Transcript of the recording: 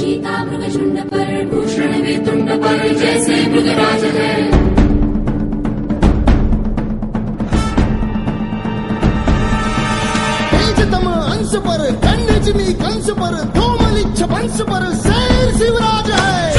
चीता मृग झुंड पर, भूषण वे तुंड पर, जैसे मृगराज है। तेजतम अंश पर, खंडजनी कंस पर, धूमलिच्छ वंश पर, शेर शिवराज है।